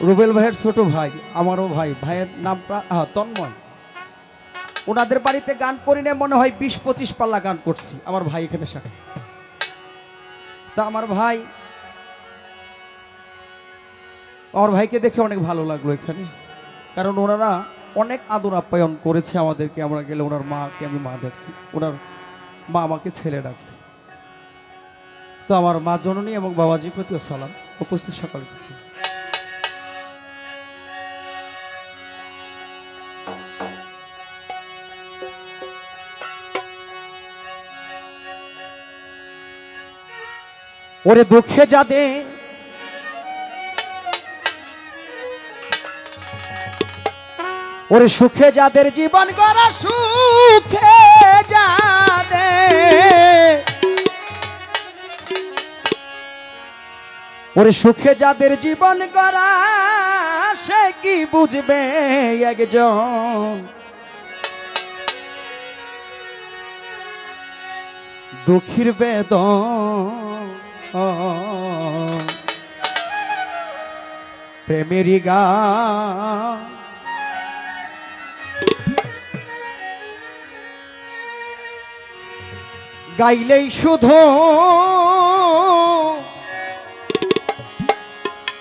রুবেল ভাইয়ের ছোট ভাই, আমারও ভাই, ভাইয়ের নামটা তন্ময়। ওনাদের বাড়িতে গান করি না, মনে হয় 20-25 পাল্লা গান করছি। আমার ভাই এখানে সাথে, তা আমার ভাইকে দেখে অনেক ভালো লাগলো এখানে, কারণ ওনারা অনেক আদর আপ্যায়ন করেছে আমাদেরকে। আমরা গেলে ওনার মাকে আমি মা ডাকছি, ওনার মা আমাকে ছেলে ডাকছে। তো আমার মা জননী এবং বাবাজির প্রতিও সালাম। উপস্থিত সকল কিছু ওরে দুঃখে যাদের, ওরে সুখে যাদের জীবন গড়া, সুখে যাদের, ওরে সুখে যাদের জীবন গড়া, সে কি বুঝবে একজন দুঃখীর বেদন। প্রেমেরই গান গাইলেই শুধু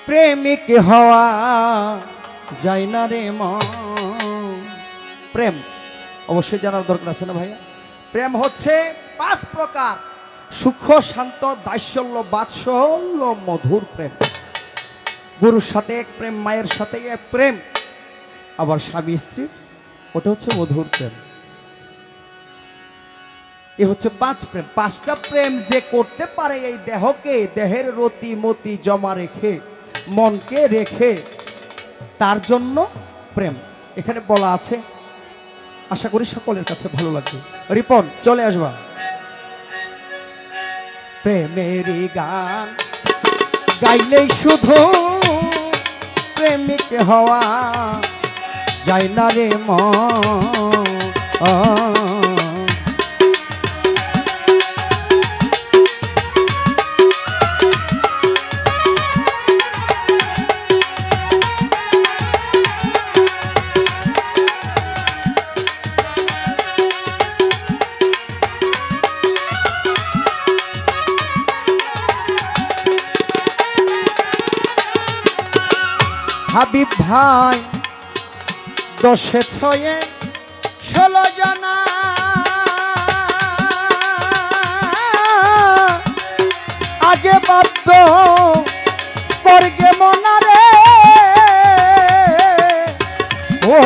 প্রেমিক হওয়া যায় না রে মন। প্রেম অবশ্যই জানার দরকার আছে না ভাইয়া? প্রেম হচ্ছে 5 প্রকার: সূক্ষ্ম, শান্ত, দাস্যল্য, বাৎসল্য, মধুর প্রেম। গুরুর সাথে এক প্রেম, মায়ের সাথে এক প্রেম, আবার স্বামী স্ত্রীর, ওটা হচ্ছে মধুর প্রেম। এ হচ্ছে 5 প্রেম। 5টা প্রেম যে করতে পারে এই দেহকে, দেহের রতি মতি জমা রেখে, মনকে রেখে, তার জন্য প্রেম এখানে বলা আছে। আশা করি সকলের কাছে ভালো লাগবে। রিপন চলে আসবা। প্রেমেরই গান গাইলেই শুধু প্রেমিক হওয়া যায় না রে মন। হাবিব ভাই 10 6 16 জানা, আগে বাধ্য করগে মনারে, ও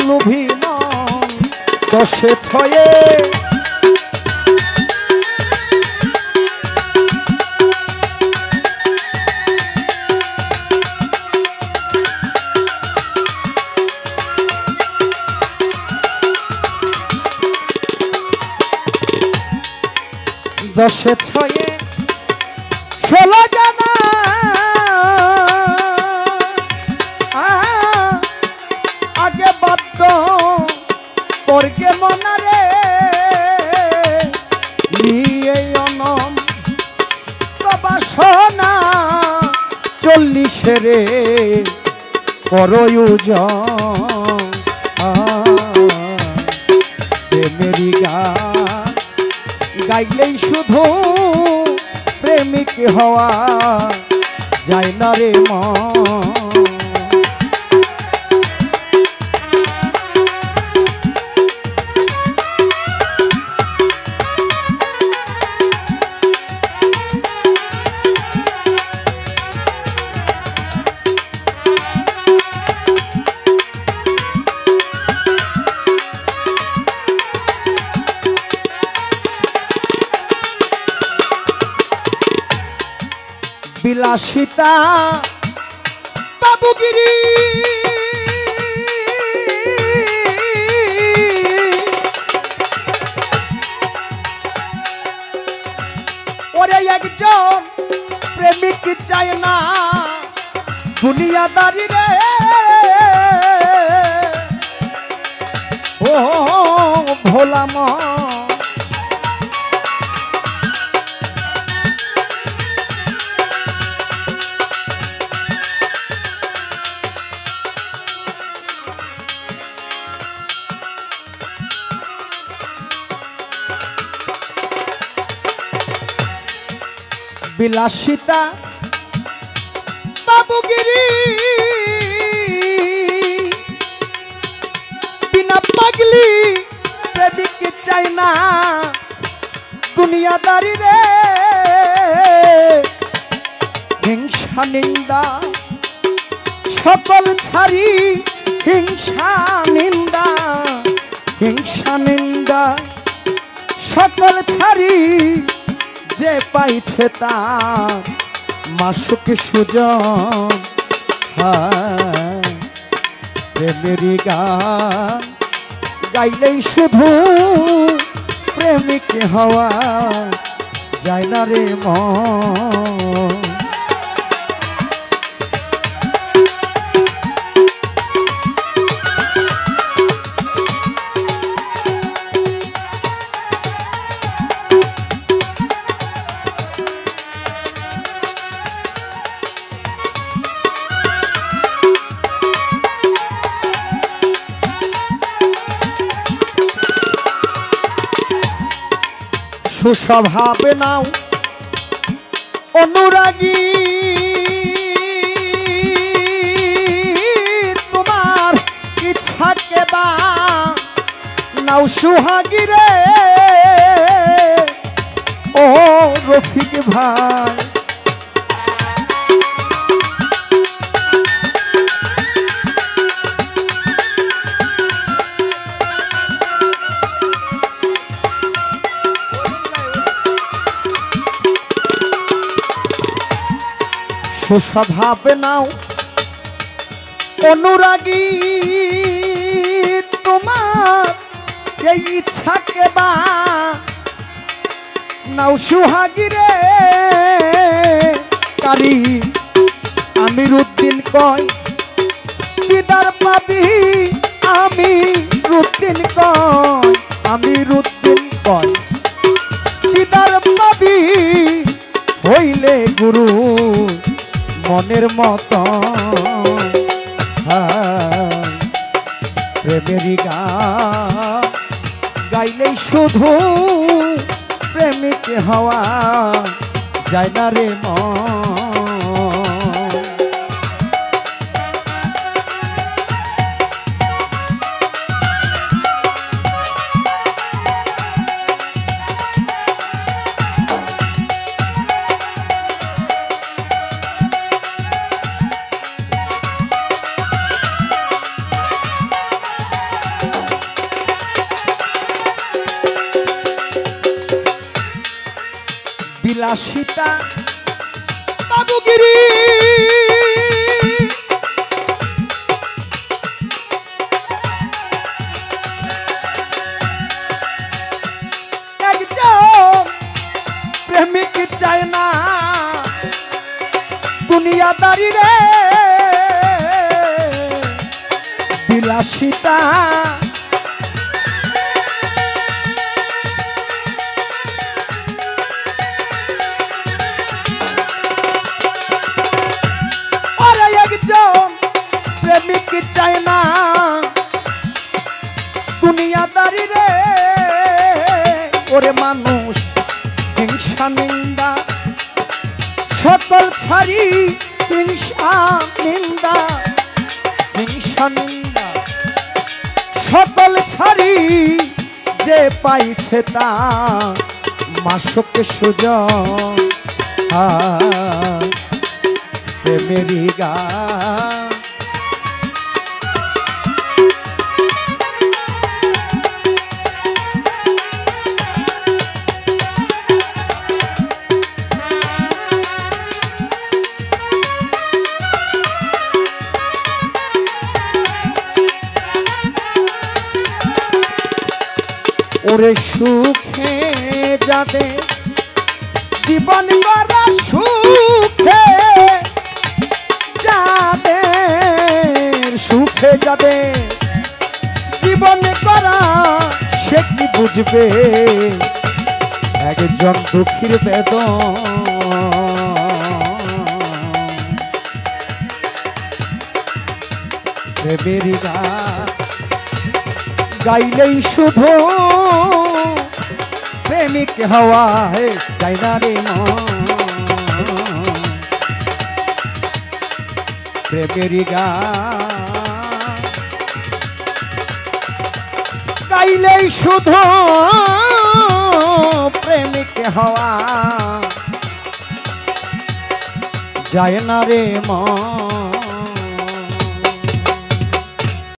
লুভি মন 10 6 10 6 16 জানা, আগে বাধ্য করগে মনারে, নিয়ে অনম বাসনা 40 রে করয়ুজন। প্রেমেরই গান গাইলেই শুধু প্রেমিক হওয়া যায় না রে মন। বিলাসিতা বাবুগিরি ওরে একজন প্রেমিক চায় না দুনিয়াদারি রে, ও ভোলা মন বিলাসিতা বাবুগিরি বিনা পাগলি প্রেমিক চাই না দুনিয়াদারি রে হিংসা নিন্দা সকল ছাড়ি হিংসা নিন্দা সকল ছাড়ি যে পাইছে তার মাসুকে সুজন প্রেমেরই গান গাইলেই শুধু প্রেমিক হওয়া যায় না রে মন। সুস্বভাবে নাও অনুরাগী তোমার ইচ্ছাকে বা নাও সুহাগী রে ও রফিক ভাই। সুস্বভাবে নাও অনুরাগী তোমার এই ইচ্ছাকে বা নাও সুহাগী রে কারি আমির উদ্দিন কয় দিদার পাবি আমির উদ্দিন কয় দিদার পাবি হইলে গুরু মনের মত প্রেমেরই গান গাইলেই শুধু প্রেমিক হওয়া যায় না রে মন। বিলাসিতা বাবুগিরি একজন প্রেমিক চায় না দুনিয়াদারি রে বিলাসিতা প্রেমিক চায় না দুনিয়াদারি রে ওরে মানুষ হিংসা নিন্দা সকল ছাড়ি হিংসা নিন্দা সকল ছাড়ি যে পাইছে তা মাসুকে সুজন প্রেমেরই গান ওরে সুখে যাদের জীবন গড়া সুখে যাদের জীবন গড়া সে কি বুঝবে একজন দুঃখীর বেদন প্রেমেরই গান গাইলেই শুধু প্রেমিক হওয়া যায় না রে মন। প্রেমেরই গান গাইলেই শুধু প্রেমিক হওয়া যায় না রে মন